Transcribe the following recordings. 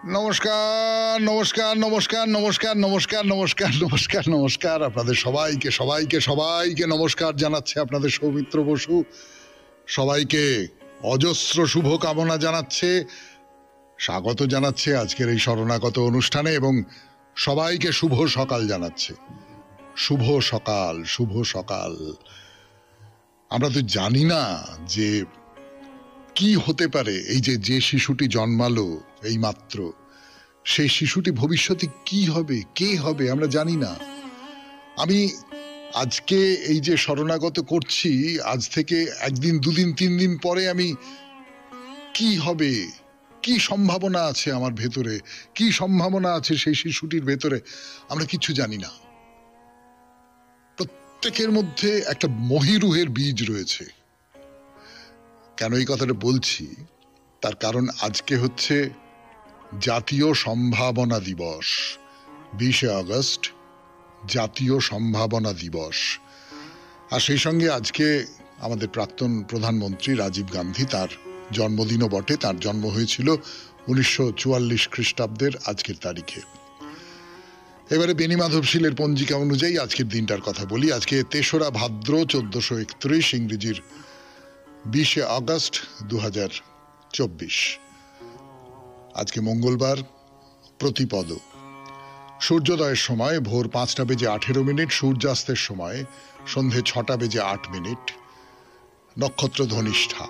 নমস্কার নমস্কার নমস্কার নমস্কার নমস্কার নমস্কার নমস্কার নমস্কার আপনাদের সবাইকে সবাইকে সবাইকে নমস্কার জানাচ্ছে আপনাদের সৌমিত্র বসু। সবাইকে অজস্র শুভ কামনা জানাচ্ছে, স্বাগত জানাচ্ছে আজকের এই শরণাগত অনুষ্ঠানে এবং সবাইকে শুভ সকাল জানাচ্ছে। শুভ সকাল, শুভ সকাল। আমরা তো জানি না যে কি হতে পারে। এই যে শিশুটি জন্মালো এই মাত্র, সেই শিশুটি ভবিষ্যতে কি হবে, কে হবে আমরা জানি না। আমি আজকে এই যে শরণাগত করছি, আজ থেকে একদিন দুদিন তিন দিন পরে আমি কি হবে, কি সম্ভাবনা আছে আমার ভেতরে, কি সম্ভাবনা আছে সেই শিশুটির ভেতরে, আমরা কিছু জানি না। প্রত্যেকের মধ্যে একটা মহিরুহের বীজ রয়েছে। কেন এই কথাটা বলছি, তার কারণ আজকে হচ্ছে জাতীয় সম্ভাবনা দিবস। 20শে আগস্ট জাতীয় সম্ভাবনা দিবস। আর সেই সঙ্গে আজকে আমাদের প্রাক্তন প্রধানমন্ত্রী রাজীব গান্ধী, তার জন্মদিনও বটে। তার জন্ম হয়েছিল 1944 খ্রিস্টাব্দের আজকের তারিখে। এবারে বেণীমাধব শীলের পঞ্জিকা অনুযায়ী আজকের দিনটার কথা বলি। আজকে 3রা ভাদ্র 1431, ইংরেজির 20শে আগস্ট 2024। আজকে মঙ্গলবার, প্রতিপদ। সূর্যোদয়ের সময় ভোর 5:18, সূর্যাস্তের সময় সন্ধে 6:08। নক্ষত্র ধনিষ্ঠা।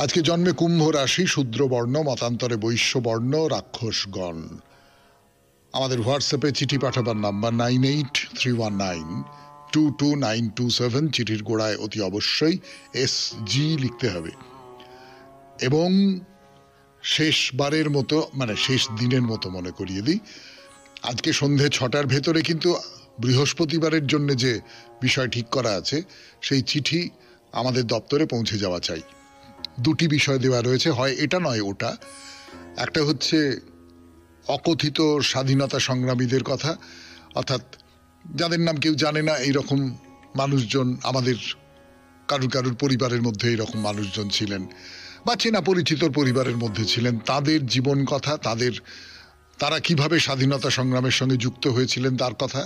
আজকে জন্মে কুম্ভ রাশি, শূদ্রবর্ণ, মতান্তরে বৈশ্যবর্ণ, রাক্ষসগণ। আমাদের হোয়াটসঅ্যাপে চিঠি পাঠাবার নাম্বার 9831922927। চিঠির গোড়ায় অতি অবশ্যই SG লিখতে হবে। এবং শেষবারের মতো, মানে শেষ দিনের মতো মনে করিয়ে দিই, আজকে সন্ধে 6টার ভেতরে কিন্তু বৃহস্পতিবারের জন্য যে বিষয় ঠিক করা আছে, সেই চিঠি আমাদের দপ্তরে পৌঁছে যাওয়া চাই। 2টি বিষয় দেওয়া রয়েছে, হয় এটা নয় ওটা। একটা হচ্ছে অকথিত স্বাধীনতা সংগ্রামীদের কথা, অর্থাৎ যাদের নাম কেউ জানে না এইরকম মানুষজন, আমাদের কারুর পরিবারের মধ্যে এইরকম মানুষজন ছিলেন বা চেনা পরিচিত পরিবারের মধ্যে ছিলেন, তাদের জীবন কথা, তারা কিভাবে স্বাধীনতা সংগ্রামের সঙ্গে যুক্ত হয়েছিলেন তার কথা।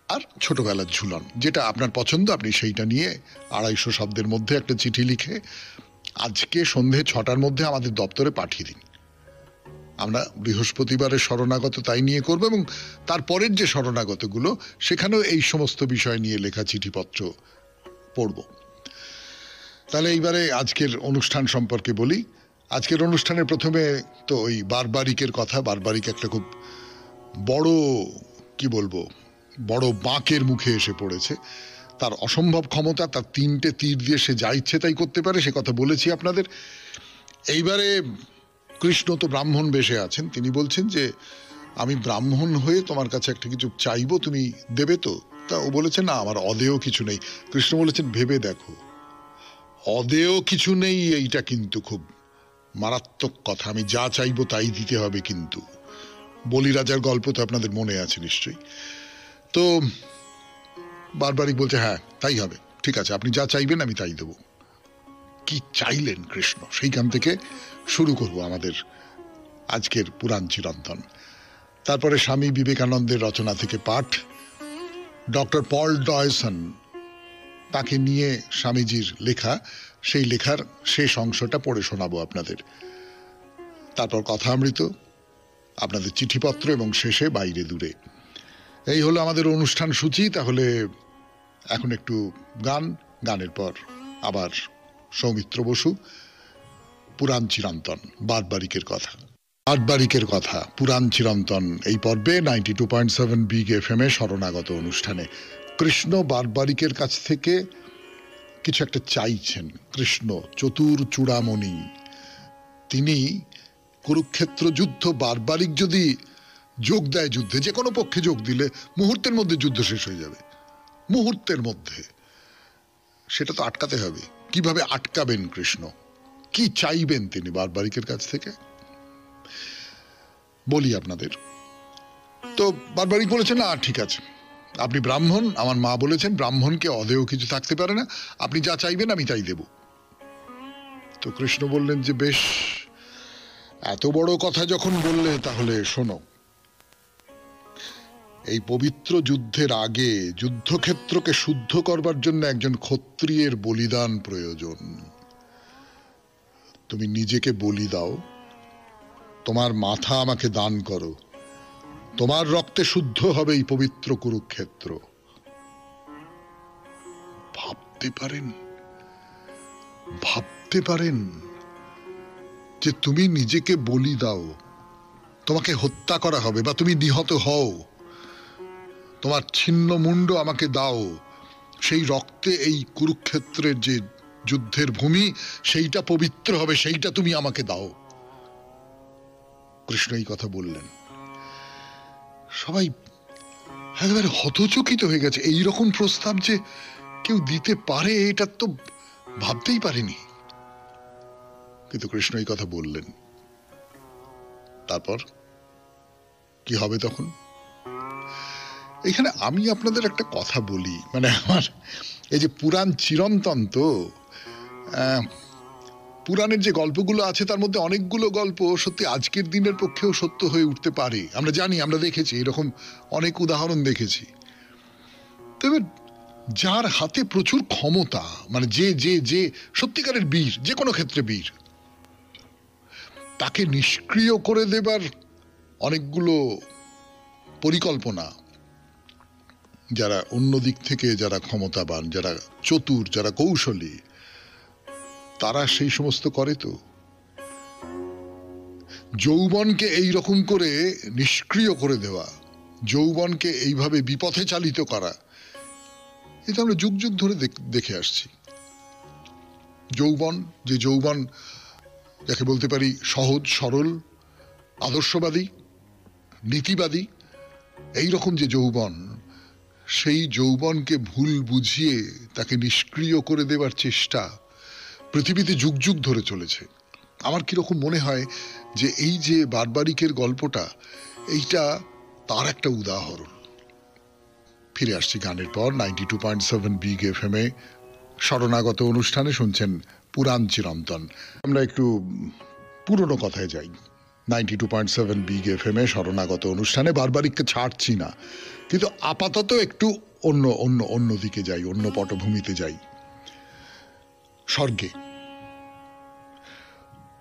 আর ছোটবেলার ঝুলন, যেটা আপনার পছন্দ, আপনি সেইটা নিয়ে 250 শব্দের মধ্যে একটা চিঠি লিখে আজকে সন্ধে 6টার মধ্যে আমাদের দপ্তরে পাঠিয়ে দিন। আমরা বৃহস্পতিবারের শরণাগত তাই নিয়ে করব এবং তারপরের যে শরণাগতগুলো, সেখানেও এই সমস্ত বিষয় নিয়ে লেখা চিঠিপত্র পড়ব। তাহলে এইবারে আজকের অনুষ্ঠান সম্পর্কে বলি। আজকের অনুষ্ঠানের প্রথমে তো ওই বারবারিকের কথা। বারবারিক একটা খুব বড়, কি বলবো, বড় বাঁকের মুখে এসে পড়েছে। তার অসম্ভব ক্ষমতা, তার 3টে তীর দিয়ে সে যা ইচ্ছে তাই করতে পারে, সে কথা বলেছি আপনাদের। এইবারে কৃষ্ণ তো ব্রাহ্মণ বেশে আছেন, তিনি বলছেন যে আমি ব্রাহ্মণ হয়ে তোমার কাছে একটা কিছু চাইবো, তুমি দেবে তো? তা ও বলেছে না, আমার অদেয় কিছু নেই। কৃষ্ণ বলেছেন ভেবে দেখো, অদেয় কিছু নেই, এইটা কিন্তু খুব মারাত্মক কথা। আমি যা চাইবো তাই দিতে হবে। কিন্তু বলি রাজার গল্প তো আপনাদের মনে আছে নিশ্চয়ই। তো বারবারিক বলছে হ্যাঁ তাই হবে, ঠিক আছে, আপনি যা চাইবেন আমি তাই দেব। কি চাইলেন কৃষ্ণ, সেইখান থেকে শুরু করব আমাদের আজকের পুরাণ চিরন্তন। তারপরে স্বামী বিবেকানন্দের রচনা থেকে পাঠ, ডক্টর পল ডয়সন, তাকে নিয়ে স্বামীজির লেখা, সেই লেখার শেষ অংশটা পড়ে শোনাবো আপনাদের। তারপর কথামৃত, আপনাদের চিঠিপত্র এবং শেষে বাইরে দূরে। এই হলো আমাদের অনুষ্ঠান সূচি। তাহলে এখন একটু গানের পর আবার সৌমিত্র বসু, পুরাণ চিরন্তন, বারবারিকের কথা। বারবারিকের কথা, পুরাণ চিরন্তন এই পর্বে 92.7 বিগ FM এ শরণাগত অনুষ্ঠানে কৃষ্ণ বারবারিকের কাছ থেকে কিছু একটা চাইছেন। কৃষ্ণ চতুর চূড়ামণি, তিনি কুরুক্ষেত্র যুদ্ধ, বারবারিক যদি যোগ দেয় যুদ্ধে, যে কোনো পক্ষে যোগ দিলে মুহূর্তের মধ্যে যুদ্ধ শেষ হয়ে যাবে, মুহূর্তের মধ্যে। সেটা তো আটকাতে হবে। কিভাবে আটকাবেন কৃষ্ণ, কি চাইবেন তিনি বারবারিকের কাছ থেকে, বলি আপনাদের। তো বারবারিক বলেছেন না ঠিক আছে, আপনি ব্রাহ্মণ, আমার মা বলেছেন ব্রাহ্মণকে অদেয় কিছু থাকতে পারে না, আপনি যা চাইবেন আমি তাই দেব। তো কৃষ্ণ বললেন যে বেশ, এত বড় কথা যখন বললে তাহলে শোনো, এই পবিত্র যুদ্ধের আগে যুদ্ধক্ষেত্রকে শুদ্ধ করবার জন্য একজন ক্ষত্রিয়ের বলিদান প্রয়োজন। তুমি নিজেকে বলি দাও, তোমার মাথা আমাকে দান করো, তোমার রক্তে শুদ্ধ হবে এই পবিত্র কুরুক্ষেত্র। ভাবতে পারেন, ভাবতে পারেন যে তুমি নিজেকে বলি দাও, তোমাকে হত্যা করা হবে বা তুমি নিহত হও, তোমার ছিন্ন মুন্ড আমাকে দাও, সেই রক্তে এই কুরুক্ষেত্রের যে যুদ্ধের ভূমি সেইটা পবিত্র হবে, সেইটা তুমি আমাকে দাও। কৃষ্ণ এই কথা বললেন। সবাই একেবারে হতচকিত হয়ে গেছে। এইরকম প্রস্তাব যে কেউ দিতে পারে এটা তো ভাবতেই পারেনি। কিন্তু কৃষ্ণ এই কথা বললেন। তারপর কি হবে তখন? এখানে আমি আপনাদের একটা কথা বলি, মানে আমার এই যে পুরাণ চিরন্তন, তো পুরাণের যে গল্পগুলো আছে তার মধ্যে অনেকগুলো গল্প সত্যি আজকের দিনের পক্ষেও সত্য হয়ে উঠতে পারে। আমরা জানি, আমরা দেখেছি, এরকম অনেক উদাহরণ দেখেছি। তবে যার হাতে প্রচুর ক্ষমতা, মানে যে যে যে সত্যিকারের বীর, যে কোনো ক্ষেত্রে বীর, তাকে নিষ্ক্রিয় করে দেবার অনেকগুলো পরিকল্পনা যারা অন্য দিক থেকে যারা ক্ষমতাবান, যারা চতুর, যারা কৌশলী, তারা সেই সমস্ত করে। তো যৌবনকে এই রকম করে নিষ্ক্রিয় করে দেওয়া, যৌবনকে এইভাবে বিপথে চালিত করা, এটা আমরা যুগ যুগ ধরে দেখে আসছি। যৌবন, যে যৌবন যাকে বলতে পারি সহজ সরল, আদর্শবাদী, নীতিবাদী, এই রকম যে যৌবন, সেই যৌবনকে ভুল বুঝিয়ে তাকে নিষ্ক্রিয় করে দেবার চেষ্টা পৃথিবীতে যুগ যুগ ধরে চলেছে। আমার কিরকম মনে হয় যে এই যে বারবারিকের গল্পটা, এইটা তার একটা উদাহরণ। ফিরে আসছি গানের পর 92.7 বিগ এফএম এ শরণাগত অনুষ্ঠানে শুনছেন পুরাণ চিরন্তন। আমরা একটু পুরনো কথায় যাই। 92.7 বিগ এফএম এ শরণাগত অনুষ্ঠানে বারবারিককে ছাড়ছি না, কিন্তু আপাতত একটু অন্য অন্য অন্য দিকে যাই, অন্য পটভূমিতে যাই। স্বর্গে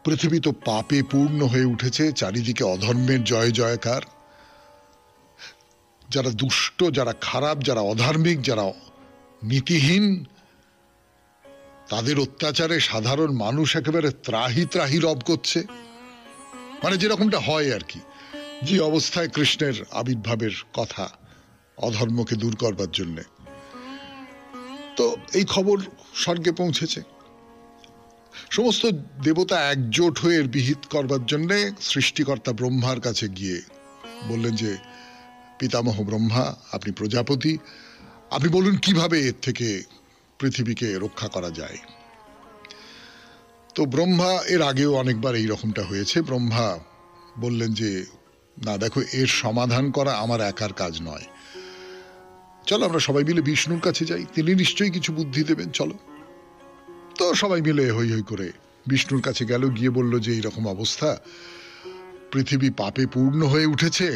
পৃথিবী তো পাপে পূর্ণ হয়ে উঠেছে, চারিদিকে অধর্মের জয় জয়কার। যারা দুষ্ট, যারা খারাপ, যারা অধার্মিক, যারা নীতিহীন, তাদের অত্যাচারে সাধারণ মানুষ একেবারে ত্রাহি ত্রাহি রব করছে। মানে যেরকমটা হয় আর কি, যে অবস্থায় কৃষ্ণের আবির্ভাবের কথা অধর্মকে দূর করবার জন্য। তো এই খবর স্বর্গে পৌঁছেছে। সমস্ত দেবতা একজোট হয়ে এর বিহিত করবার জন্য সৃষ্টিকর্তা ব্রহ্মার কাছে গিয়ে বললেন যে, পিতামহ ব্রহ্মা, আপনি প্রজাপতি, আপনি বলুন কিভাবে এর থেকে পৃথিবীকে রক্ষা করা যায়। তো ব্রহ্মা, এর আগেও অনেকবার এই রকমটা হয়েছে, ব্রহ্মা বললেন যে, না দেখো, এর সমাধান করা আমার একার কাজ নয়, চলো আমরা সবাই মিলে বিষ্ণুর কাছে যাই, তিনি নিশ্চয়ই কিছু বুদ্ধি দেবেন, চলো। তো সবাই মিলে হই হই করে বিষ্ণুর কাছে গেল, গিয়ে বলল যে এইরকম অবস্থা, পৃথিবী পাপে পূর্ণ হয়ে উঠেছে,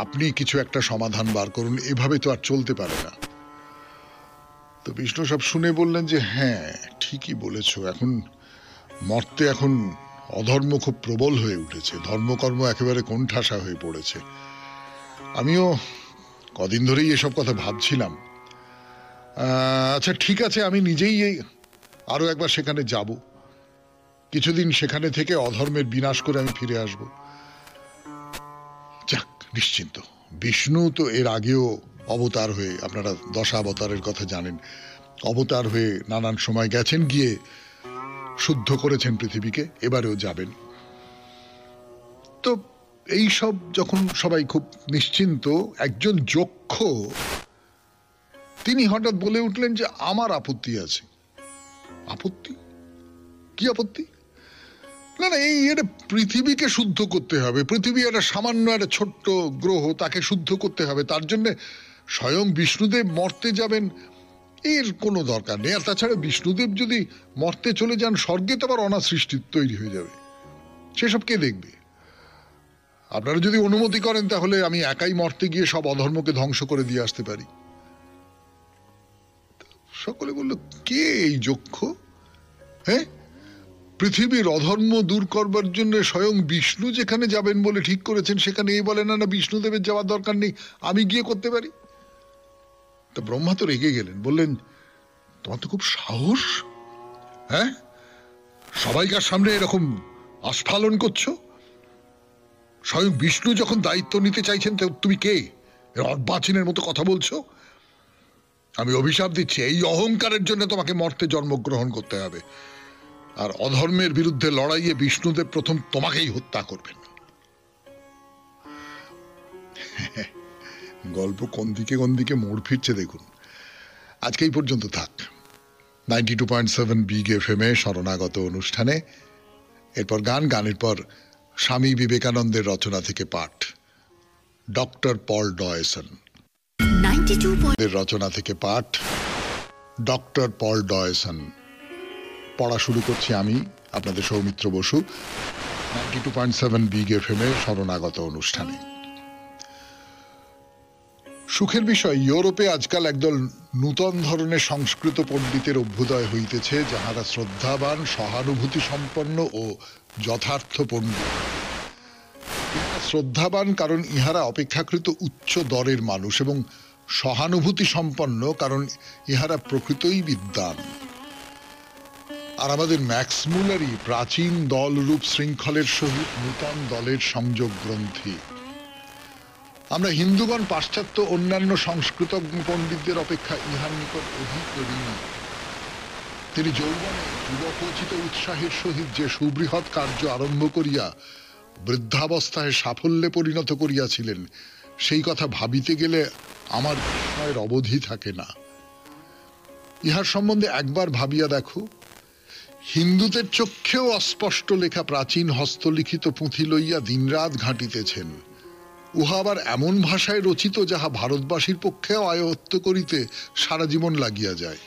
আপনি কিছু একটা সমাধান বার করুন, এভাবে তো আর চলতে পারে না। তো বিষ্ণু সব শুনে বললেন যে, হ্যাঁ ঠিকই বলেছ, এখন মর্তে এখন অধর্ম খুব প্রবল হয়ে উঠেছে, ধর্মকর্ম একেবারে কোণঠাসা হয়ে পড়েছে। আমিও কদিন ধরেই এসব কথা ভাবছিলাম। আচ্ছা ঠিক আছে, আমি নিজেই আরো একবার সেখানে যাব, কিছুদিন সেখানে থেকে অধর্মের বিনাশ করে আমি ফিরে আসব। যাক, নিশ্চিন্ত। বিষ্ণু তো এর আগেও অবতার হয়ে, আপনারা দশাবতারের কথা জানেন, অবতার হয়ে নানান সময় গেছেন, গিয়ে শুদ্ধ করেছেন পৃথিবীকে, এবারেও যাবেন। তো এই সব যখন সবাই খুব নিশ্চিন্ত, একজন যক্ষ তিনি হঠাৎ বলে উঠলেন যে, আমার আপত্তি আছে। আপত্তি? কি আপত্তি? না না, এই এটা পৃথিবীকে শুদ্ধ করতে হবে, পৃথিবী একটা সামান্য একটা ছোট্ট গ্রহ, তাকে শুদ্ধ করতে হবে, তার জন্য স্বয়ং বিষ্ণুদেব মর্তে যাবেন, এর কোনো দরকার নেই। আর তাছাড়া বিষ্ণুদেব যদি মর্তে চলে যান, স্বর্গে তো আবার অনাসৃষ্টি তৈরি হয়ে যাবে। সেসব কে দেখবে? আপনারা যদি অনুমতি করেন তাহলে আমি একাই মর্তে গিয়ে সব অধর্মকে ধ্বংস করে দিয়ে আসতে পারি। সকলে বলল, কে এই যক্ষ? হ্যাঁ, পৃথিবীর অধর্ম দূর করবার জন্য স্বয়ং বিষ্ণু যেখানে যাবেন বলে ঠিক করেছেন, সেখানে এই বলে না না বিষ্ণুদেবের যাওয়ার দরকার নেই, আমি গিয়ে করতে পারি। তা ব্রহ্মা তো রেগে গেলেন, বললেন, তোমার তো খুব সাহস, হ্যাঁ, সবাইকার সামনে এরকম আস্ফালন করছো। স্বয়ং বিষ্ণু যখন দায়িত্ব নিতে চাইছেন, তুমি কে? অর্বাচীনের মতো কথা বলছো। আমি অভিশাপ দিচ্ছি, এই অহংকারের জন্য তোমাকে মর্তে জন্মগ্রহণ করতে হবে, আর অধর্মের বিরুদ্ধে লড়াইয়ে বিষ্ণুদেব প্রথম তোমাকেই হত্যা করবেন। গল্প কোন দিকে মোড় ফিরছে দেখুন। আজকে এই পর্যন্ত থাক। 92.7 বিগ এফএম এ শরণাগত অনুষ্ঠানে এরপর গানের পর স্বামী বিবেকানন্দের রচনা থেকে পাঠ, ডক্টর পল ডয়সন এর রচনা থেকে পাঠ, ডক্টর পল ডয়সন। পড়া শুরু করছি আমি, আপনাদের সৌমিত্র বসু, 92.7 বিগ এফএম এ শরণাগত অনুষ্ঠানে। সুখের বিষয়, ইউরোপে আজকাল একদল নূতন ধরনের সংস্কৃত পণ্ডিতের অভ্যুদয় হইতেছে, যাহারা শ্রদ্ধাবান, সহানুভূতি সম্পন্ন ও যথার্থ পণ্ডিত। শ্রদ্ধাবান কারণ ইহারা অপেক্ষাকৃত উচ্চ দরের মানুষ, এবং সহানুভূতি সম্পন্ন কারণ ইহারা প্রকৃতই বিদ্বান। আর আমাদের ম্যাক্স মুলারই প্রাচীন দলরূপ শৃঙ্খলের সহিত নূতন দলের সংযোগ গ্রন্থি। আমরা হিন্দুগণ পাশ্চাত্য অন্যান্য সংস্কৃতজ্ঞ পণ্ডিতদের অপেক্ষা ইহার নিকট অধিক ঋণী। তিনি যৌবনে যুবকোচিত উৎসাহের সহিত যে সুবৃহৎ কার্য আরম্ভ করিয়া বৃদ্ধাবস্থায় সাফল্যে পরিণত করিয়াছিলেন, সেই কথা ভাবিতে গেলে আমার বিস্ময়ের অবধি থাকে না। ইহার সম্বন্ধে একবার ভাবিয়া দেখো, হিন্দুদের চক্ষেও অস্পষ্ট লেখা প্রাচীন হস্তলিখিত পুঁথি লইয়া দিনরাত ঘাঁটিতেছেন। উহা আবার এমন ভাষায় রচিত, যাহা ভারতবাসীর পক্ষেও আয়ত্ত করিতে সারা জীবন লাগিয়া যায়।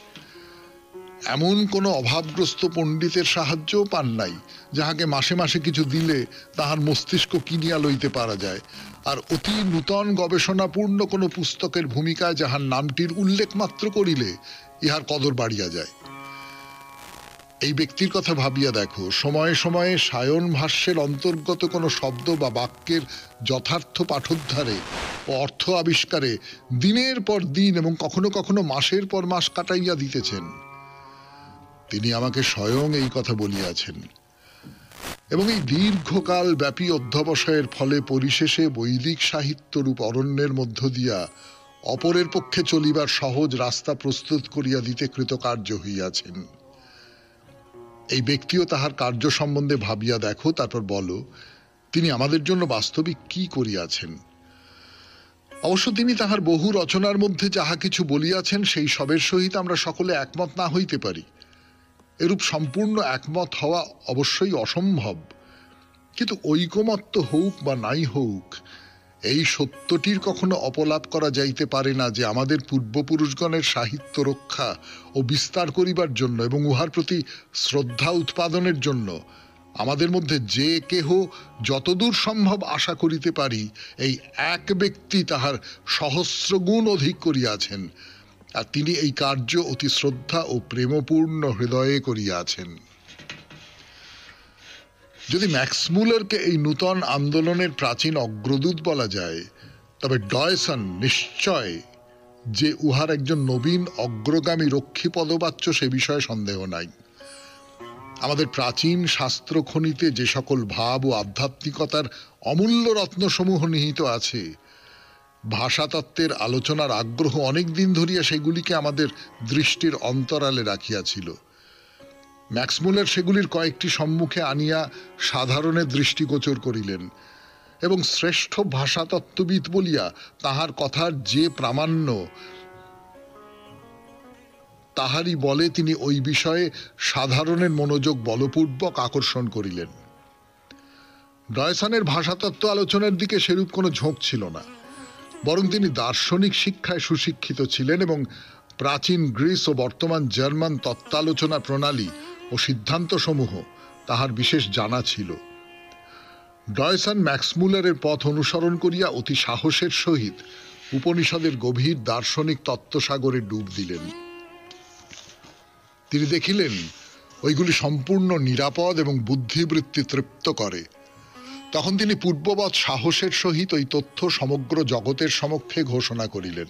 এমন কোনো অভাবগ্রস্ত পণ্ডিতের সাহায্যও পান নাই, যাহাকে মাসে মাসে কিছু দিলে তাহার মস্তিষ্ক কিনিয়া লইতে পারা যায়, আর অতি নূতন গবেষণাপূর্ণ কোনো পুস্তকের ভূমিকায় যাহার নামটির উল্লেখ মাত্র করিলে ইহার কদর বাড়িয়া যায়। এই ব্যক্তির কথা ভাবিয়া দেখো, সময়ে সময়ে সায়ন ভাষ্যের অন্তর্গত কোনো শব্দ বা বাক্যের যথার্থ পাঠোদ্ধারে ও অর্থ আবিষ্কারে দিনের পর দিন এবং কখনো কখনো মাসের পর মাস কাটাইয়া দিতেছেন। তিনি আমাকে স্বয়ং এই কথা বলিয়াছেন, এবং এই দীর্ঘকাল ব্যাপী অধ্যবসায়ের ফলে পরিশেষে বৈদিক সাহিত্যরূপ অরণ্যের মধ্য দিয়া অপরের পক্ষে চলিবার সহজ রাস্তা প্রস্তুত করিয়া দিতে কৃতকার্য হইয়াছেন। এই ব্যক্তিও তাহার কার্য সম্বন্ধে ভাবিয়া দেখো, তারপর বলো তিনি আমাদের জন্য বাস্তবিক কি করিয়াছেন। অবশ্য তিনি তাহার বহু রচনার মধ্যে যাহা কিছু বলিয়াছেন, সেই সবের সহিত আমরা সকলে একমত না হইতে পারি। এরূপ সম্পূর্ণ একমত হওয়া অবশ্যই অসম্ভব, কিন্তু ঐকমত্য হউক বা নাই হউক, এই সত্যটির কখনো অপলাপ করা যাইতে পারে না যে আমাদের পূর্বপুরুষগণের সাহিত্য রক্ষা ও বিস্তার করিবার জন্য এবং উহার প্রতি শ্রদ্ধা উৎপাদনের জন্য আমাদের মধ্যে যে কেহ যতদূর সম্ভব আশা করিতে পারি, এই এক ব্যক্তি তাহার সহস্রগুণ অধিক করিয়াছেন, আর তিনি এই কার্য অতি শ্রদ্ধা ও প্রেমপূর্ণ হৃদয়ে করিয়াছেন। যদি ম্যাক্স মুলারকে এই নূতন আন্দোলনের প্রাচীন অগ্রদূত বলা যায়, তবে ডয়সন নিশ্চয় যে উহার একজন নবীন অগ্রগামী রক্ষী পদবাচ্য, সে বিষয়ে সন্দেহ নাই। আমাদের প্রাচীন শাস্ত্র খনিতে যে সকল ভাব ও আধ্যাত্মিকতার অমূল্য রত্নসমূহ নিহিত আছে, ভাষাতত্ত্বের আলোচনার আগ্রহ অনেক দিন ধরিয়া সেগুলিকে আমাদের দৃষ্টির অন্তরালে রাখিয়াছিল। ম্যাক্স মুলার সেগুলির কয়েকটি সম্মুখে আনিয়া সাধারণের দৃষ্টিগোচর করিলেন, এবং শ্রেষ্ঠ ভাষাতত্ত্ববিদ বলিয়া তাহার কথার যে প্রামাণ্য, তাহারই বলে তিনি ওই বিষয়ে সাধারণের মনোযোগ বলপূর্বক আকর্ষণ করিলেন। ডয়সনের ভাষাতত্ত্ব আলোচনার দিকে সেরূপ কোনো ঝোঁক ছিল না, বরং তিনি দার্শনিক শিক্ষায় সুশিক্ষিত ছিলেন এবং প্রাচীন গ্রিস ও বর্তমান জার্মান তত্ত্বালোচনা প্রণালী ও সিদ্ধান্তসমূহ তাহার বিশেষ জানা ছিল। ডয়সন ম্যাক্সমূলারের পথ অনুসরণ করিয়া অতি সাহসের সহিত উপনিষদের গভীর দার্শনিক তত্ত্বসাগরে ডুব দিলেন। তিনি দেখিলেন ওইগুলি সম্পূর্ণ নিরাপদ এবং বুদ্ধিবৃত্তি তৃপ্ত করে। তখন তিনি পূর্ববৎ সাহসের সহিত ওই তথ্য সমগ্র জগতের সমক্ষে ঘোষণা করিলেন।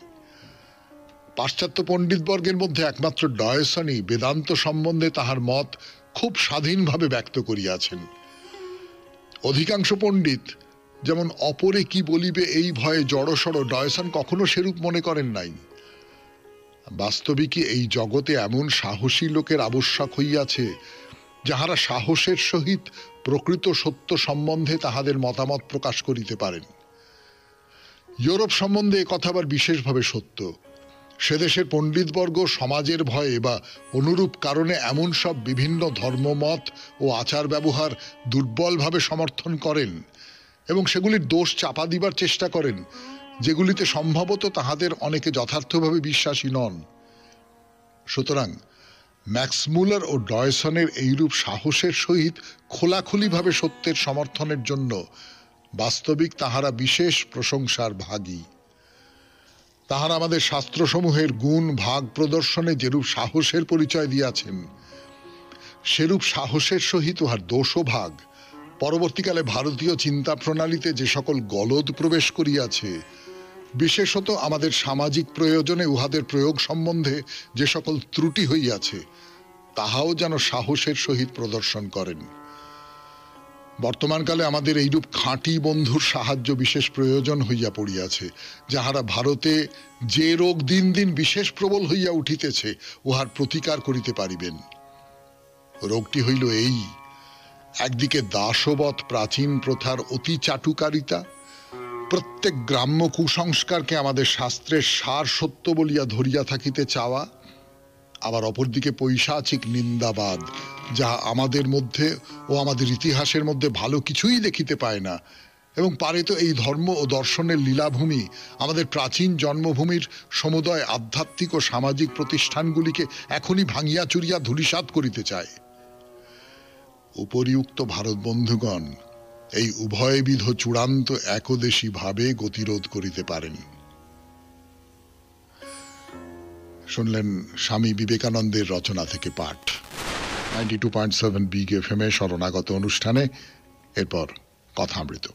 পাশ্চাত্য পণ্ডিতবর্গের মধ্যে একমাত্র ডয়সনই বেদান্ত সম্বন্ধে তাহার মত খুব স্বাধীনভাবে ব্যক্ত করিয়াছেন। অধিকাংশ পণ্ডিত যেমন অপরে কি বলিবে এই ভয়ে জড়সড়, ডয়সন কখনো সেরূপ মনে করেন নাই। বাস্তবিকই এই জগতে এমন সাহসী লোকের আবশ্যক হইয়াছে যাহারা সাহসের সহিত প্রকৃত সত্য সম্বন্ধে তাহাদের মতামত প্রকাশ করিতে পারেন। ইউরোপ সম্বন্ধে একথা আবার বিশেষভাবে সত্য। সে দেশের পণ্ডিতবর্গ সমাজের ভয়ে বা অনুরূপ কারণে এমন সব বিভিন্ন ধর্মমত ও আচার ব্যবহার দুর্বলভাবে সমর্থন করেন এবং সেগুলির দোষ চাপা দিবার চেষ্টা করেন, যেগুলিতে সম্ভবত তাহাদের অনেকে যথার্থভাবে বিশ্বাসী নন। সুতরাং ম্যাক্সমূলার ও ডয়সনের এইরূপ সাহসের সহিত খোলাখুলিভাবে সত্যের সমর্থনের জন্য বাস্তবিক তাহারা বিশেষ প্রশংসার ভাগী। তাহারা আমাদের শাস্ত্রসমূহের গুণ ভাগ প্রদর্শনে যেরূপ সাহসের পরিচয় দিয়াছেন, সেরূপ সাহসের সহিত উহার দোষও ভাগ। পরবর্তীকালে ভারতীয় চিন্তা প্রণালীতে যে সকল গলদ প্রবেশ করিয়াছে, বিশেষত আমাদের সামাজিক প্রয়োজনে উহাদের প্রয়োগ সম্বন্ধে যে সকল ত্রুটি হইয়াছে, তাহাও যেন সাহসের সহিত প্রদর্শন করেন। বর্তমানকালে আমাদের এইরূপ খাঁটি বন্ধুর সাহায্য বিশেষ প্রয়োজন হইয়া পড়িয়াছে, যাহারা ভারতে যে রোগ দিন দিন বিশেষ প্রবল হইয়া উঠিতেছে, উহার প্রতিকার করিতে পারিবেন। রোগটি হইল এই: একদিকে দাসবৎ প্রাচীন প্রথার অতি চাটুকারিতা, প্রত্যেক গ্রাম্য কুসংস্কারকে আমাদের শাস্ত্রের সার সত্য বলিয়া ধরিয়া থাকিতে চাওয়া, আবার অপরদিকে পৈশাচিক নিন্দাবাদ, যাহা আমাদের মধ্যে ও আমাদের ইতিহাসের মধ্যে ভালো কিছুই দেখিতে পায় না এবং পারে তো এই ধর্ম ও দর্শনের লীলাভূমি, আমাদের প্রাচীন জন্মভূমির সমুদয় আধ্যাত্মিক ও সামাজিক প্রতিষ্ঠানগুলিকে এখনই ভাঙিয়া চুরিয়া ধূলিসাৎ করিতে চায়। উপরিউক্ত ভারত বন্ধুগণ এই উভয়বিধ চূড়ান্ত একদেশী ভাবে গতিরোধ করিতে পারেন। শুনলেন স্বামী বিবেকানন্দের রচনা থেকে পাঠ 92.7 বিগ এফএম এ শরণাগত অনুষ্ঠানে। এরপর কথামৃত।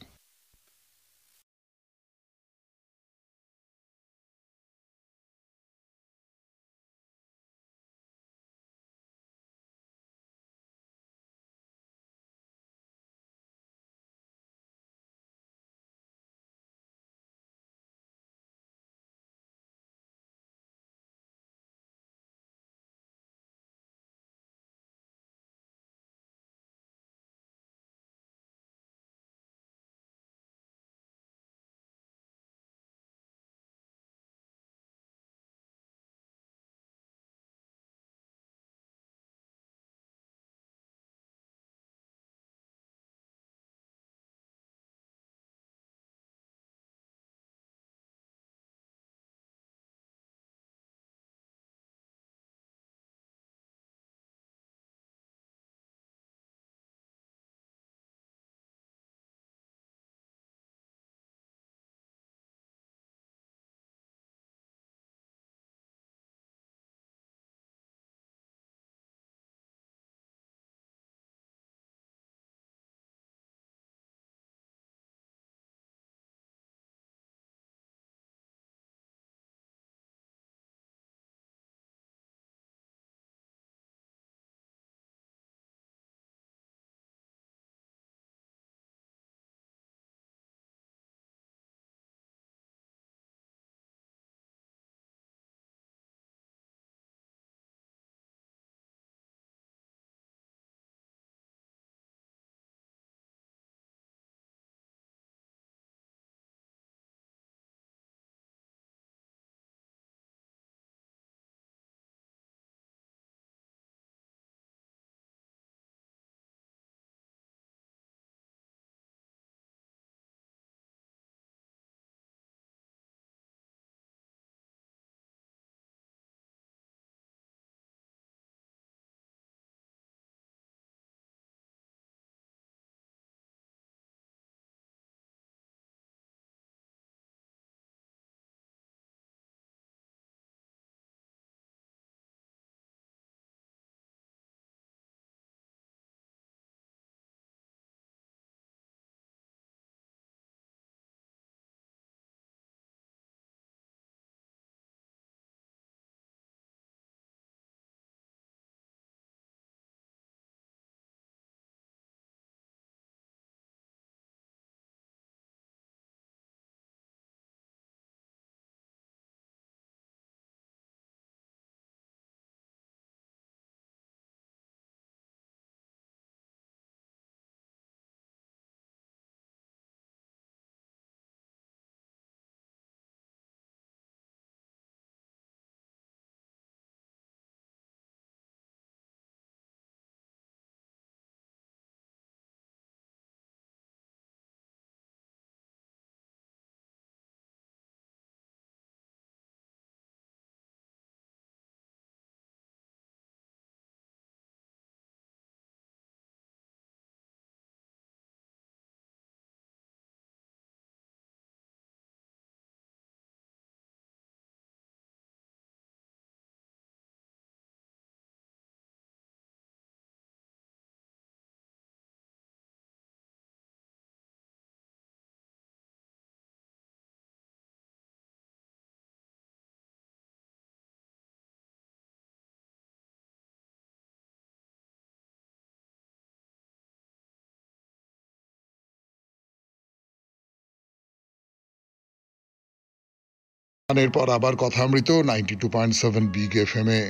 গানের পর আবার কথামৃত 92.7 বিগ এফএম এ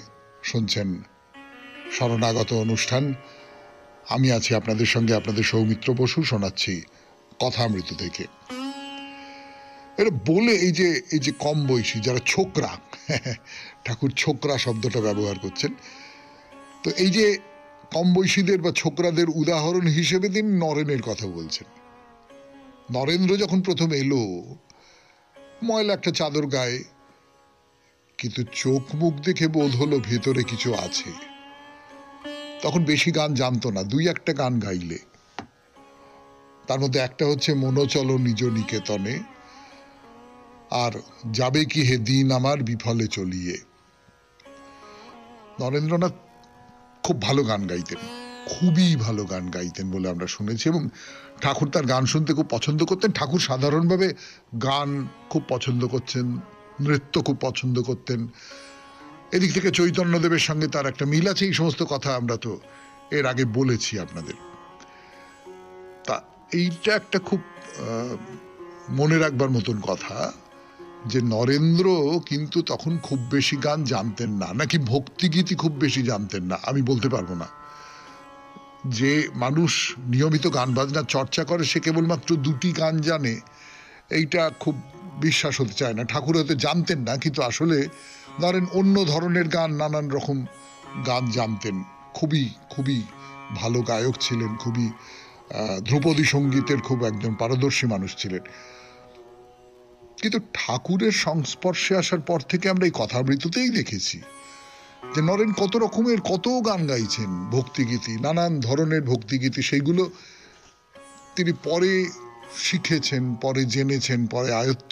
শুনছেন শরণাগত অনুষ্ঠান। আমি আছি আপনাদের সঙ্গে, আপনাদের সৌমিত্র বসু, শোনাচ্ছি কথামৃত থেকে। এটা বলে এই যে কম বয়সী যারা ছোকরা, ঠাকুর ছোকরা শব্দটা ব্যবহার করছেন, তো এই যে কম বয়সীদের বা ছোকরাদের উদাহরণ হিসেবে তিনি নরেনের কথা বলছেন। নরেন্দ্র যখন প্রথম এলো, ময়লা একটা চাদর গায়ে, কিন্তু চোখ মুখ দেখে বোধ হলো ভেতরে কিছু আছে। তখন বেশি গান জানতো না, দুই একটা গান গাইলে, তার মধ্যে একটা হচ্ছে মনোচল নিজ নিকেতনে, আর যাবে কি হে দিন আমার বিফলে চলিয়ে। নরেন্দ্রনাথ খুব ভালো গান গাইতেন, খুবই ভালো গান গাইতেন বলে আমরা শুনেছি, এবং ঠাকুর তার গান শুনতে খুব পছন্দ করতেন। ঠাকুর সাধারণভাবে গান খুব পছন্দ করছেন, নৃত্য খুব পছন্দ করতেন। এদিক থেকে চৈতন্যদেবের সঙ্গে তার একটা মিল আছে। এই সমস্ত কথা আমরা তো এর আগে বলেছি আপনাদের। তা এইটা একটা খুব মনে রাখবার মতন কথা যে নরেন্দ্র কিন্তু তখন খুব বেশি গান জানতেন না, নাকি ভক্তিগীতি খুব বেশি জানতেন না, আমি বলতে পারবো না। যে মানুষ নিয়মিত গান বাজনা চর্চা করে সে কেবলমাত্র দুটি গান জানে, এইটা খুব বিশ্বাস হতে চায় না। ঠাকুর হয়তো জানতেন না, কিন্তু আসলে ধরেন অন্য ধরনের গান, নানান রকম গান জানতেন। খুবই খুবই ভালো গায়ক ছিলেন, খুবই ধ্রুপদী সঙ্গীতের খুব একজন পারদর্শী মানুষ ছিলেন। কিন্তু ঠাকুরের সংস্পর্শে আসার পর থেকে আমরা এই কথামৃততেই দেখেছি যে নরেন কত রকমের কত গান গাইছেন, ভক্তিগীতি, নানান ধরনের ভক্তিগীতি। সেইগুলো তিনি পরে শিখেছেন, পরে জেনেছেন, পরে আয়ত্ত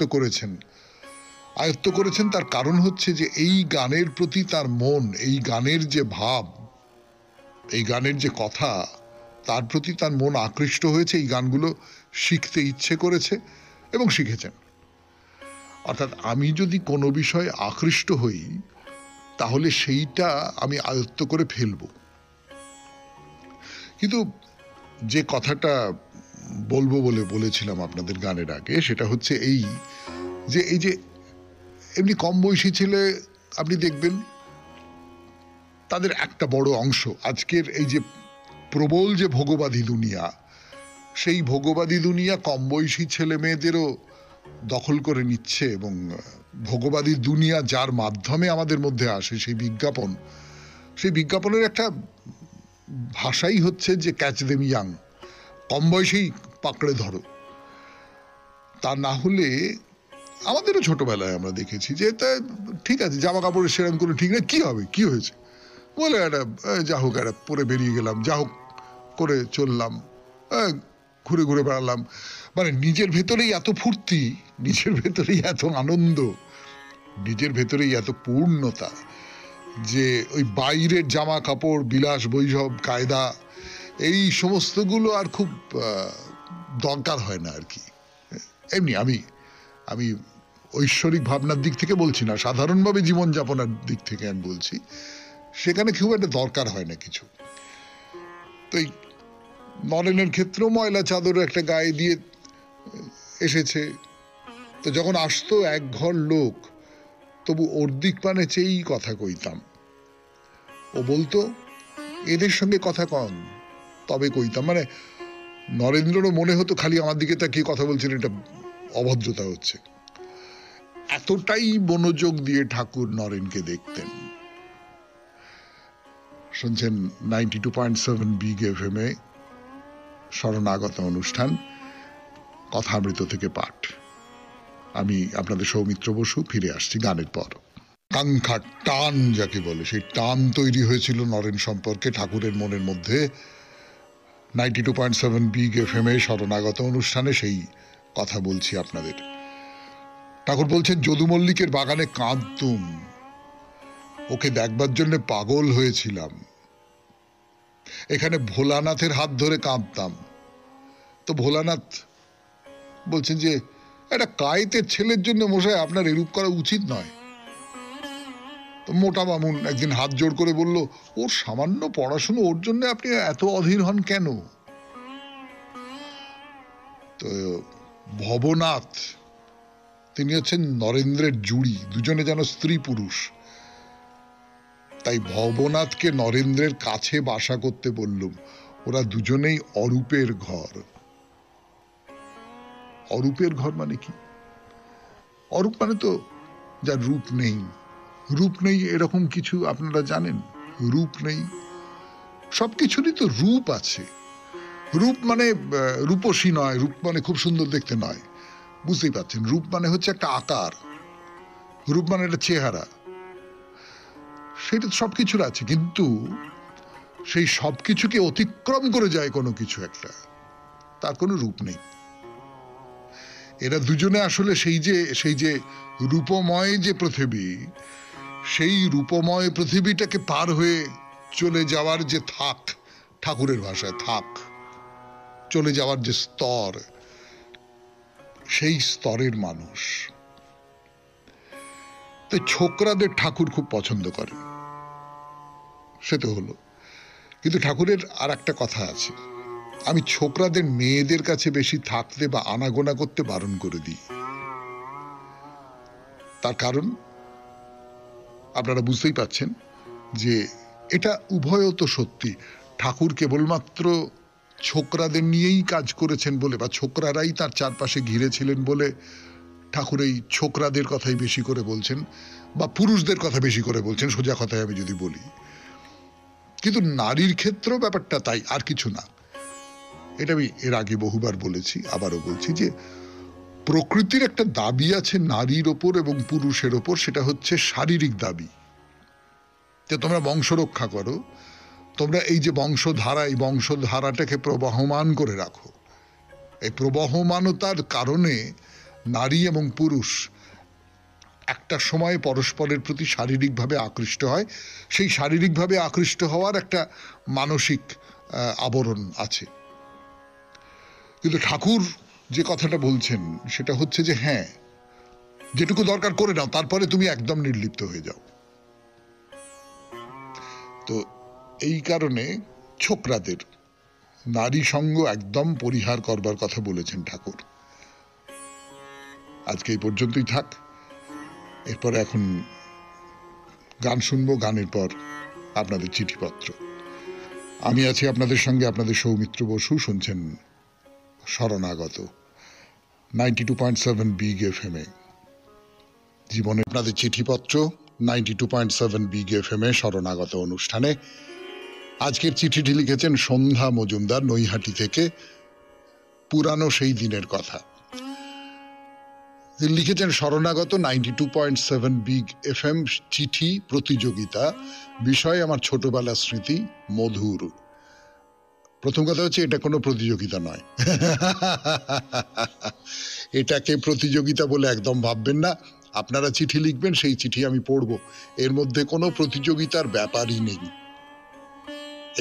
করেছেন। তার কারণ হচ্ছে যে এই গানের প্রতি তার মন, এই গানের যে ভাব, এই গানের যে কথা, তার প্রতি তার মন আকৃষ্ট হয়েছে, এই গানগুলো শিখতে ইচ্ছে করেছে এবং শিখেছেন। অর্থাৎ আমি যদি কোনো বিষয়ে আকৃষ্ট হই, তাহলে সেইটা আমি আয়ত্ত করে ফেলব। কিন্তু যে কথাটা বলবো বলে বলেছিলাম আপনাদের গানের আগে, সেটা হচ্ছে এই যে এমনি কম বয়সী ছেলে আপনি দেখবেন তাদের একটা বড় অংশ আজকের এই যে প্রবল যে ভোগবাদী দুনিয়া, সেই ভোগবাদী দুনিয়া কম বয়সী ছেলে মেয়েদেরও দখল করে নিচ্ছে। এবং ভোগবাদী দুনিয়া যার মাধ্যমে আমাদের মধ্যে আসে, সেই বিজ্ঞাপনের একটা ভাষাই হচ্ছে যে ক্যাচ দেম ইয়াং, কম বয়সেই পাকড়ে ধরো। তা না হলে আমাদেরও ছোটবেলায় আমরা দেখেছি যে তা ঠিক আছে, জামা কাপড়ের সেরকম করে ঠিক না, কি হবে, কি হয়েছে বলে একটা যা হোক একটা পরে বেরিয়ে গেলাম, যা হোক করে চললাম, ঘুরে ঘুরে বেড়ালাম। মানে নিজের ভেতরেই এত ফুর্তি, নিজের ভেতরেই এত আনন্দ, নিজের ভেতরেই এত পূর্ণতা যে ওই বাইরের জামা কাপড়, বিলাস বৈভব, কায়দা, এই সমস্তগুলো আর খুব দরকার হয় না আর কি। এমনি আমি ঐশ্বরিক ভাবনার দিক থেকে বলছি না, সাধারণভাবে জীবনযাপনের দিক থেকে আমি বলছি, সেখানে খুব একটা দরকার হয় না কিছু। তো এই নরেনের ক্ষেত্রেও ময়লা চাদর একটা গায়ে দিয়ে এসেছে। তো যখন আসতো এক ঘর লোক, তবু ওর দিক পানে চেয়েই কথা কইতাম। ও বলতো এদের সঙ্গে কথা কন, তবে কইতাম। মানে নরেন্দ্ররও মনে হতো খালি আমার দিকে তাকিয়ে কথা বলছেন, এটা অভদ্রতা হচ্ছে। এতটাই মনোযোগ দিয়ে ঠাকুর নরেনকে দেখতেন। শুনছেন 92.7 বিগ এফএম এ শরণাগত অনুষ্ঠান, কথামৃত থেকে পাঠ। আমি আপনাদের সৌমিত্র বসু, ফিরে আসছি গানের পর। কাঙ্ক্ষার টান যাকে বলে, সেই টান তৈরি হয়েছিল নরেন সম্পর্কে ঠাকুরের মনের মধ্যে। 92.7 বিগ এফএম এ শরণাগত অনুষ্ঠানে সেই কথা বলছি আপনাদের। ঠাকুর বলছেন, যদু মল্লিকের বাগানে কাঁদতুম, ওকে দেখবার জন্য পাগল হয়েছিলাম। এখানে ভোলানাথের হাত ধরে কাঁদতাম। তো ভোলানাথ বলছেন যে একটা কায়েতের ছেলের জন্য মশাই আপনার এরূপ করা উচিত নয়। তো মোটা বামুন একদিন হাত জোড় করে বলল, ওর সামান্য পড়াশুনো, ওর জন্য আপনি এত অধীর হন কেন? তো ভবনাথ তিনি হচ্ছেন নরেন্দ্রের জুড়ি, দুজনে যেন স্ত্রী পুরুষ। তাই ভবনাথকে নরেন্দ্রের কাছে বাসা করতে বললুম। ওরা দুজনেই অরূপের ঘর। অরূপের ঘর মানে কি? অরূপ মানে তো যার রূপ নেই। রূপ নেই এরকম কিছু আপনারা জানেন? রূপ নেই, সবকিছুরই তো রূপ আছে। রূপ মানে রূপসী নয়, রূপ মানে খুব সুন্দর দেখতে নয়, বুঝতেই পারছেন। রূপ মানে হচ্ছে একটা আকার, রূপ মানে একটা চেহারা, সেটা সবকিছুর আছে। কিন্তু সেই সবকিছুকে অতিক্রম করে যায় কোনো কিছু একটা, তার কোনো রূপ নেই। এরা দুজনে আসলে সেই যে রূপময় যে পৃথিবী, সেই রূপময় পৃথিবীটাকে পার হয়ে চলে যাওয়ার যে থাক, ঠাকুরের ভাষায় থাক, চলে যাওয়ার যে স্তর, সেই স্তরের মানুষ। তো ছোকরাদের ঠাকুর খুব পছন্দ করে, সে তো হলো। কিন্তু ঠাকুরের আর একটা কথা আছে, আমি ছোকরাদের মেয়েদের কাছে বেশি থাকতে বা আনাগোনা করতে বারণ করে দিই। তার কারণ আপনারা বুঝতেই পাচ্ছেন যে এটা উভয় তো সত্যি। ঠাকুর কেবলমাত্র ছোকরাদের নিয়েই কাজ করেছেন বলে, বা ছোকরারাই তার চারপাশে ঘিরেছিলেন বলে ঠাকুর এই ছোকরাদের কথাই বেশি করে বলছেন, বা পুরুষদের কথা বেশি করে বলছেন, সোজা কথায় আমি যদি বলি। কিন্তু নারীর ক্ষেত্রেও ব্যাপারটা তাই, আর কিছু না। এটা আমি এর আগে বহুবার বলেছি, আবারও বলছি যে প্রকৃতির একটা দাবি আছে নারীর ওপর এবং পুরুষের ওপর, সেটা হচ্ছে শারীরিক দাবি, যে তোমরা বংশ রক্ষা করো, তোমরা এই যে বংশধারা, এই বংশধারাটাকে প্রবহমান করে রাখো। এই প্রবহমানতার কারণে নারী এবং পুরুষ একটা সময় পরস্পরের প্রতি শারীরিকভাবে আকৃষ্ট হয়। সেই শারীরিকভাবে আকৃষ্ট হওয়ার একটা মানসিক আবরণ আছে। কিন্তু ঠাকুর যে কথাটা বলছেন সেটা হচ্ছে যে হ্যাঁ, যেটুকু দরকার করে নাও, তারপরে তুমি একদম নির্লিপ্ত হয়ে যাও। তো এই কারণে ছোকরাদের নারী সঙ্গ একদম পরিহার করবার কথা বলেছেন ঠাকুর। আজকে এই পর্যন্তই থাক। এরপরে এখন গান শুনবো, গানের পর আপনাদের চিঠিপত্র। আমি আছি আপনাদের সঙ্গে, আপনাদের সৌমিত্র বসু। শুনছেন শরণাগত 92.7 বিগ এফএম এ। জীবনে আপনাদের চিঠিপত্র 92.7 বিগ এফএম এ শরণাগত অনুষ্ঠানে। আজকের চিঠিটি লিখেছেন সন্ধ্যা মজুমদার, নৈহাটি থেকে। পুরানো সেই দিনের কথা লিখেছেন। শরণাগত 92.7 বিগ এফএম চিঠি প্রতিযোগিতা, বিষয় আমার ছোটবেলার স্মৃতি মধুর। প্রথম কথা হচ্ছে এটা কোনো প্রতিযোগিতা নয়। এটাকে প্রতিযোগিতা বলে একদম ভাববেন না। আপনারা চিঠি লিখবেন, সেই চিঠি আমি পড়ব, এর মধ্যে কোনো প্রতিযোগিতার ব্যাপারই নেই।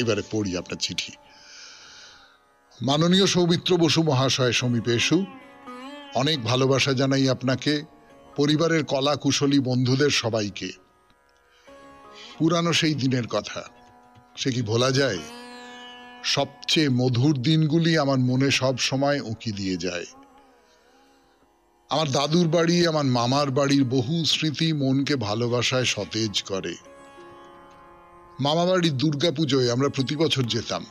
এবারে পড়ি আপনার চিঠি। মাননীয় সৌমিত্র বসু মহাশয়, সমীপে এসু, অনেক ভালোবাসা জানাই আপনাকে, পরিবারের কলা কুশলী বন্ধুদের সবাইকে। পুরানো সেই দিনের কথা, সে কি ভোলা যায়? সবচেয়ে মধুর দিনগুলি আমার মনে সব সময় উঁকি দিয়ে যায়। আমার দাদুর বাড়ি, আমার মামার বাড়ির বহু স্মৃতি মনকে ভালোবাসায় সতেজ করে। মামা বাড়ির দুর্গাপুজোয় আমরা প্রতি বছর যেতাম।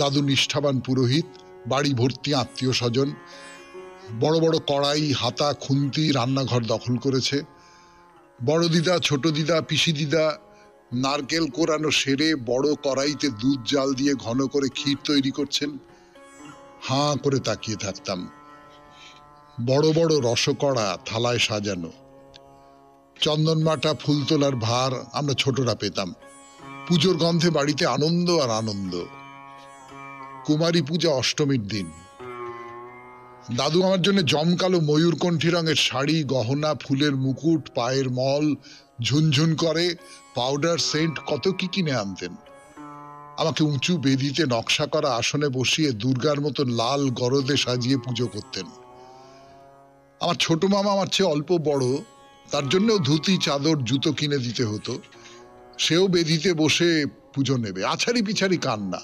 দাদু নিষ্ঠাবান পুরোহিত, বাড়ি ভর্তি আত্মীয় স্বজন। বড় বড় কড়াই, হাতা, খুন্তি রান্নাঘর দখল করেছে। বড় দিদা, ছোট দিদা, পিসি দিদা নারকেল কোরানো সেরে বড় কড়াইতে দুধ জাল দিয়ে ঘন করে ক্ষীর তৈরি করছেন। হাঁ করে তাকিয়ে থাকতাম। বড় বড় রসকড়া থালায় সাজানো। চন্দনমাটা ফুল তোলার ভার আমরা ছোটরা পেতাম। পুজোর গন্ধে বাড়িতে আনন্দ আর আনন্দ। কুমারী পূজা অষ্টমীর দিন দাদু আমার জন্য জমকালো ময়ূরকণ্ঠী রঙের শাড়ি, গহনা, ফুলের মুকুট, পায়ের মল, ঝুনঝুন করে পাউডার, সেন্ট, কত কি কিনে আনতেন। আমাকে উঁচু বেদিতে নকশা করা আসনে বসিয়ে দুর্গার মতো লাল গরদে সাজিয়ে পুজো করতেন। আমার ছোট মামা আমার চেয়ে অল্প বড়, তার জন্যও ধুতি, চাদর, জুতো কিনে দিতে হতো। সেও বেদিতে বসে পুজো নেবে। আছাড়ি পিছাড়ি কান্না,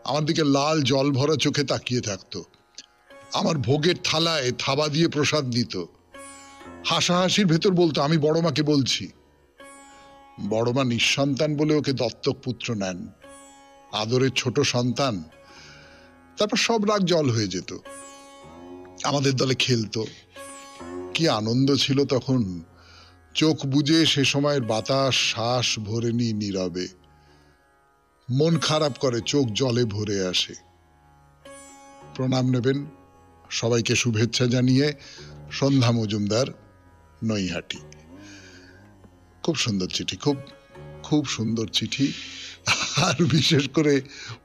আমার দিকে লাল জল ভরা চোখে তাকিয়ে থাকতো। আমার ভোগের থালায় থাবা দিয়ে প্রসাদ দিত। হাসাহাসির ভেতর বলতো, আমি বড় মাকে বলছি। বড় মা নিঃসন্তান বলে ওকে দত্তক পুত্র নেন, আদরের ছোট সন্তান। তারপর সব রাগ জল হয়ে যেত, আমাদের দলে খেলতো। কি আনন্দ ছিল তখন। চোখ বুজে সে সময়ের বাতাস শ্বাস ভরে নি নীরবে, মন খারাপ করে, চোখ জলে ভরে আসে। প্রণাম নেবেন। সবাইকে শুভেচ্ছা জানিয়ে সন্ধ্যা মজুমদার, নৈহাটি। খুব সুন্দর চিঠি, খুব খুব সুন্দর চিঠি। আর বিশেষ করে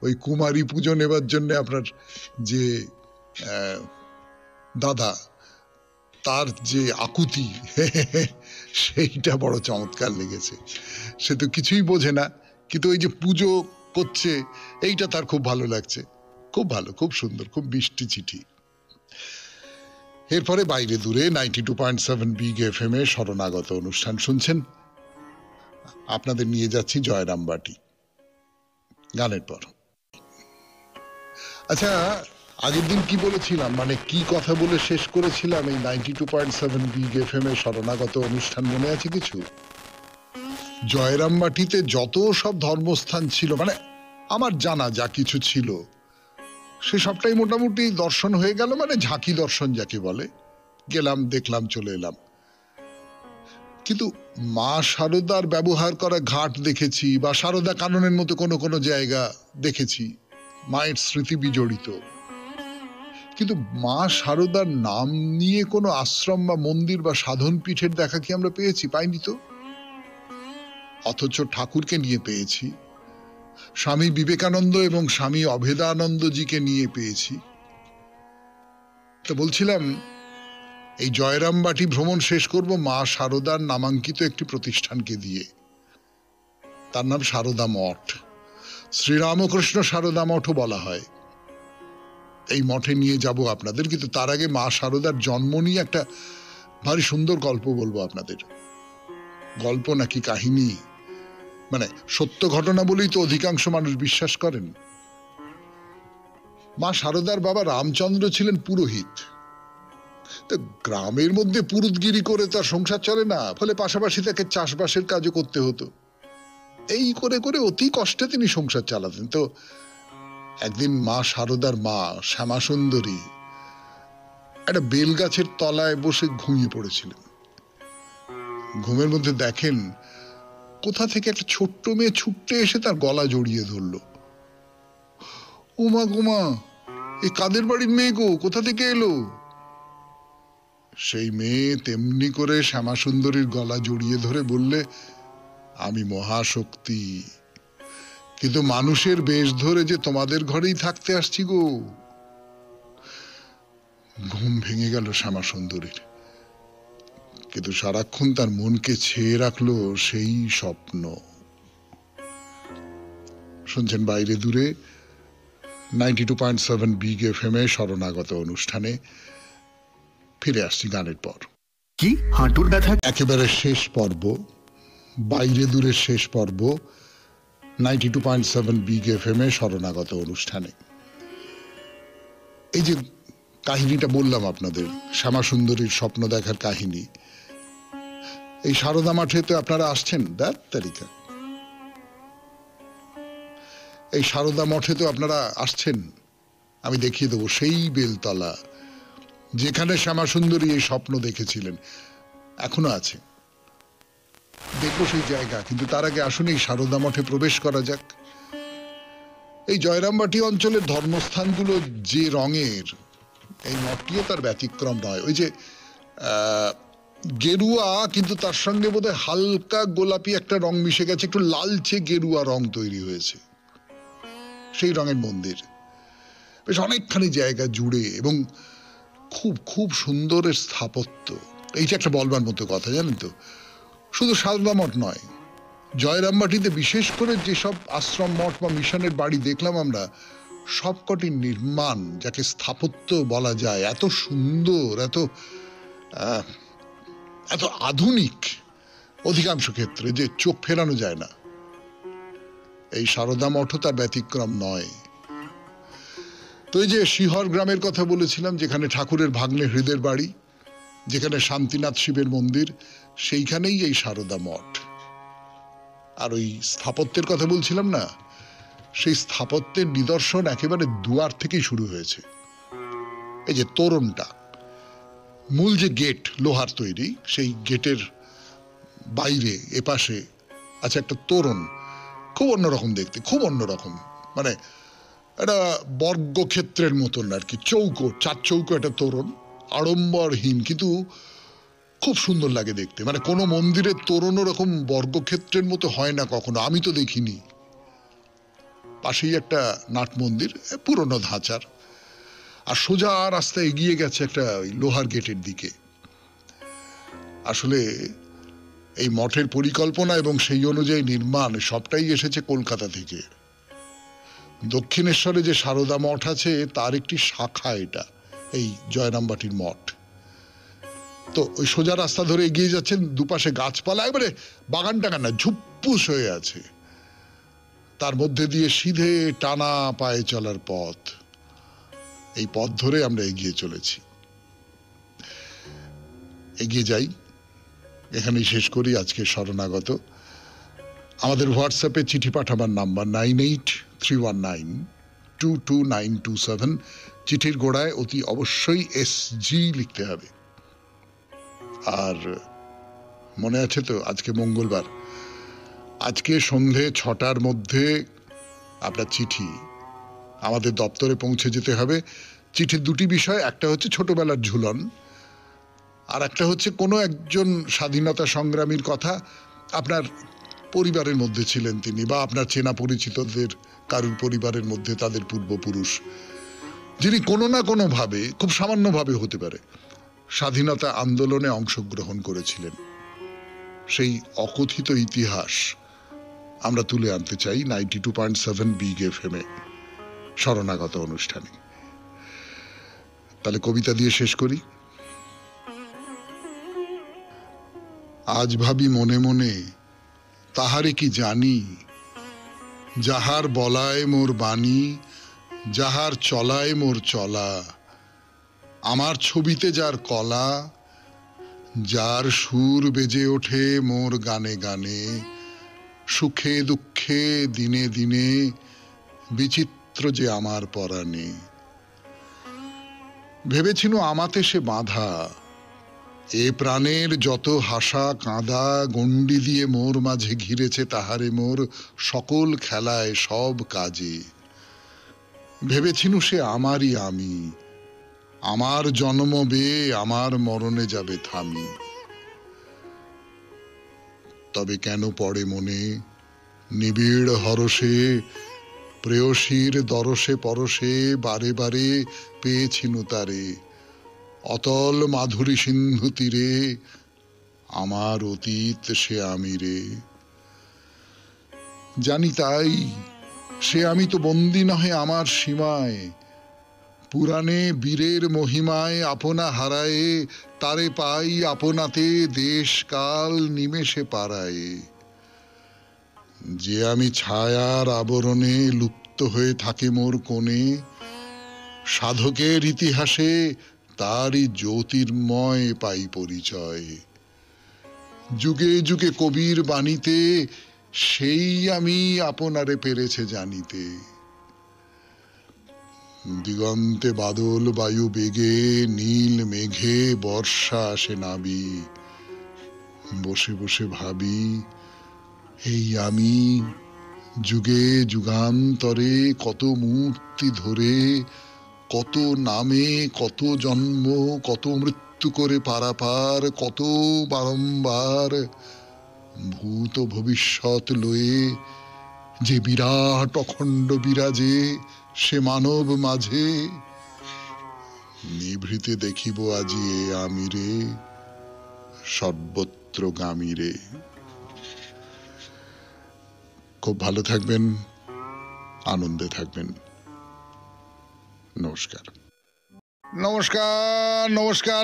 ওই কুমারী পুজো নেবার জন্য আপনার যে দাদা, তার যে আকুতি, সেইটা বড় চমৎকার লেগেছে। সে তো কিছুই বোঝে না, কিন্তু ওই যে পুজো করছে এইটা তার খুব ভালো লাগছে। খুব ভালো, খুব সুন্দর, খুব মিষ্টি চিঠি। এরপরে বাইরে দূরে 92.7 বিগ এফএম এ শরণাগত অনুষ্ঠান শুনছেন। আপনাদের নিয়ে যাচ্ছি জয়রামবাটি, গানের পর। আচ্ছা, আগের দিন কি বলেছিলাম, মানে কি কথা বলে শেষ করেছিলাম এই 92.7 বিগ এফএম এ শরণাগত অনুষ্ঠান মনে আছে কিছু? জয়রামবাটিতে যত সব ধর্মস্থান ছিল, মানে আমার জানা যা কিছু ছিল, সে সবটাই মোটামুটি দর্শন হয়ে গেল, মানে ঝাঁকি দর্শন যাকে বলে। গেলাম, দেখলাম, চলে এলাম। কিন্তু মা শারদার ব্যবহার করা ঘাট দেখেছি, বা শারদা কাননের মতো কোনো কোনো জায়গা দেখেছি, মায়ের স্মৃতি বিজড়িত। কিন্তু মা শারদার নাম নিয়ে কোনো আশ্রম বা মন্দির বা সাধন পীঠের দেখা কি আমরা পেয়েছি? পাইনি তো। অথচ ঠাকুরকে নিয়ে পেয়েছি, স্বামী বিবেকানন্দ এবং স্বামী অভেদানন্দজিকে নিয়ে পেয়েছি। তো বলছিলাম, এই জয়রামবাটি ভ্রমণ শেষ করব মা শারদার নামাঙ্কিত একটি প্রতিষ্ঠানকে দিয়ে। তার নাম সারদা মঠ। শ্রীরামকৃষ্ণ সারদা মঠও বলা হয়। এই মঠে নিয়ে যাব আপনাদের, কিন্তু তার আগে মা শারদার জন্ম নিয়ে একটা ভারী সুন্দর গল্প বলবো আপনাদের। গল্প নাকি কাহিনী, মানে সত্য ঘটনা বলেই তো অধিকাংশ মানুষ বিশ্বাস করেন। মা শারদার বাবা রামচন্দ্র ছিলেন পুরোহিত। তো গ্রামের মধ্যে পুরুতগিরি করে তার সংসার চলে না, ফলে পাশাপাশি তাকে চাষবাসের কাজও করতে হতো। এই করে করে অতি কষ্টে তিনি সংসার চালাতেন। তো একদিন মা শারদার মা শ্যামা সুন্দরী একটা বেলগাছের তলায় বসে ঘুমিয়ে পড়েছিলেন। ঘুমের মধ্যে দেখেন কোথা থেকে একটা ছোট্ট মেয়ে ছুটে এসে তার গলা জড়িয়ে ধরল। উমা গুমা, এ কাদের বাড়ির মেয়ে গো, কোথা থেকে এলো? সেই মেয়ে তেমনি করে শ্যামা সুন্দরীর গলা জড়িয়ে ধরে বললে, আমি মহাশক্তি, কিন্তু মানুষের বেশ ধরে যে তোমাদের ঘরেই থাকতে আসছি গো। ঘুম ভেঙে গেল শ্যামা সুন্দরীর, কিন্তু সারাক্ষণ তার মনকে ছেয়ে রাখলো সেই স্বপ্ন। শুনছেন বাইরে দূরে 92.7 বিগ এফএম এ শরণাগত অনুষ্ঠানে। ফিরে আসছি গানের পর। কি হাঁটুর ব্যথা? একেবারে শেষ পর্ব, বাইরে দূরের শেষ পর্ব 92.7 বিগ এফএম এ শরণাগত অনুষ্ঠানে। এই যে কাহিনীটা বললাম আপনাদের, শ্যামা সুন্দরীর স্বপ্ন দেখার কাহিনী, এই সারদা মাঠে তো আপনারা আসছেন, তারিখা এই সারদা মঠে তো আপনারা আসছেন। আমি দেখিয়ে দেবো সেই বেলতলা যেখানে শ্যামা সুন্দরী এই স্বপ্ন দেখেছিলেন, এখনো আছে। দেখবো সেই জায়গা, কিন্তু তার আগে আসুন এই সারদা মঠে প্রবেশ করা যাক। এই জয়রামবাটি অঞ্চলের ধর্মস্থানগুলো যে রঙের, এই মঠটিও তার ব্যতিক্রম নয়। ওই যে গেরুয়া, কিন্তু তার সঙ্গে বোধহয় হালকা গোলাপি একটা রং মিশে গেছে, একটু লালচে গেরুয়া রং তৈরি হয়েছে, সেই রঙের মন্দির। বেশ অনেকখানি জায়গা জুড়ে, এবং খুব খুব সুন্দরের স্থাপত্য। এই যে একটা বলবার মতো কথা, জানেন তো, শুধু সারদা মঠ নয়, জয়রামবাটিতে বিশেষ করে যেসব আশ্রম মঠ বা মিশনের বাড়ি দেখলাম আমরা, সবকটি নির্মাণ, যাকে স্থাপত্য বলা যায়, এত সুন্দর, এত এত আধুনিক অধিকাংশ ক্ষেত্রে যে চোখ ফেরানো যায় না। এই সারদা মঠও তার ব্যতিক্রম নয়। তো এই যে শিহর গ্রামের কথা বলেছিলাম, যেখানে ঠাকুরের ভাগ্নে হৃদের বাড়ি, যেখানে শান্তিনাথ শিবের মন্দির, সেইখানেই এই সারদা মঠ। আর ওই স্থাপত্যের কথা বলছিলাম না, সেই স্থাপত্যের নিদর্শন একেবারে দুয়ার থেকেই শুরু হয়েছে। এই যে তোরণটা, মূল যে গেট লোহার তৈরি, সেই গেটের বাইরে এপাশে আছে একটা তোরণ, খুব অন্যরকম দেখতে, খুব অন্যরকম, মানে একটা বর্গক্ষেত্রের মতন আর কি, চৌকো, চার চৌকো একটা তোরণ, আড়ম্বরহীন, কিন্তু খুব সুন্দর লাগে দেখতে। মানে কোনো মন্দিরের তোরণ ওরকম বর্গক্ষেত্রের মতো হয় না কখনো, আমি তো দেখিনি। পাশেই একটা নাট মন্দির, পুরনো ধাঁচার, আর সোজা রাস্তা এগিয়ে গেছে একটা লোহার গেটের দিকে। আসলে এই মঠের পরিকল্পনা এবং সেই অনুযায়ী নির্মাণ সবটাই এসেছে কলকাতা থেকে। দক্ষিণেশ্বরে যে সারদা মঠ আছে তার একটি শাখা এটা, এই জয়রামবাটির মঠ। তো ওই সোজা রাস্তা ধরে এগিয়ে যাচ্ছেন, দুপাশে গাছপালা, এবারে বাগান টাগান না, ঝুপ্পুস হয়ে আছে, তার মধ্যে দিয়ে সিধে টানা পায়ে চলার পথ। এই পথ ধরে আমরা এগিয়ে চলেছি। এগিয়ে যাই, এখানেই শেষ করি আজকে শরণাগত। আমাদের হোয়াটসঅ্যাপে চিঠি পাঠাবার নাম্বার 9831922927। চিঠির গোড়ায় অতি অবশ্যই SG লিখতে হবে। আর মনে আছে তো, আজকে মঙ্গলবার, আজকে সন্ধে 6টার মধ্যে আপনার চিঠি আমাদের দপ্তরে পৌঁছে যেতে হবে। চিঠির দুটি বিষয়, একটা হচ্ছে ছোটবেলার ঝুলন, আর একটা হচ্ছে কোনো একজন স্বাধীনতা সংগ্রামীর কথা, আপনার পরিবারের মধ্যে ছিলেন তিনি, বা আপনার চেনা পরিচিতদের কারুর পরিবারের মধ্যে তাদের পূর্বপুরুষ, যিনি কোনো না কোনোভাবে, খুব সামান্যভাবে হতে পারে, স্বাধীনতা আন্দোলনে অংশগ্রহণ করেছিলেন। সেই অকথিত ইতিহাস আমরা তুলে আনতে চাই 92.7 বিগ FM এ শরণাগত অনুষ্ঠানে। তাহলে কবিতা দিয়ে শেষ করি। আজ ভাবি মনে মনে, তাহারে কি জানি, যাহার বলায় মোর বাণী, যাহার চলায় মোর চলা, আমার ছবিতে যার কলা, যার সুর বেজে ওঠে মোর গানে গানে, সুখে দুঃখে দিনে দিনে, বিচিত্র যে আমার পরাণে। ভেবেছিল আমাতে সে বাঁধা, এ প্রাণের যত হাসা কাঁদা, গণ্ডি দিয়ে মোর মাঝে ঘিরেছে তাহারে মোর সকল খেলায় সব কাজে। ভেবেছিল সে আমারই আমি, আমার জন্ম বেয়ে আমার মরণে যাবে থামি। তবে কেন পড়ে মনে নিবিড় হরষে, প্রেয়সীর দরসে পরশে বারে বারে পেয়েছিল তারে, অতল মাধুরী সিন্ধু তীরে আমার অতীত সে আমি রে। জানি তাই সে আমি তো বন্দী নহে আমার সীমায়, পুরাণে বীরের মহিমায় আপনা হারায়ে, তারে পাই আপনাতে দেশ কাল নিমেষে পারায়ে। যে আমি ছায়ার আবরণে লুপ্ত হয়ে থাকে মোর কোণে, সাধকের ইতিহাসে তারই জ্যোতির্ময় পাই পরিচয়। যুগে যুগে কবির বাণীতে সেই আমি আপনারে পেরেছে জানিতে। দিগন্তে বাদল বায়ু বেগে, নীল মেঘে বর্ষা আসে নাবি, বসে বসে ভাবি এই আমি যুগে যুগান্তরে কত মূর্তি ধরে, কত নামে কত জন্ম কত মৃত্যু করে পারাপার, কত বারংবার ভূত ভবিষ্যৎ লয়ে যে বিরাট অখণ্ড বিরাজে সে মানব মাঝে। নিভৃতে দেখিব আজি এ আমি রে, সর্বত্র গামী রে। খুব ভালো থাকবেন, আনন্দে থাকবেন। নমস্কার, নমস্কার, নমস্কার।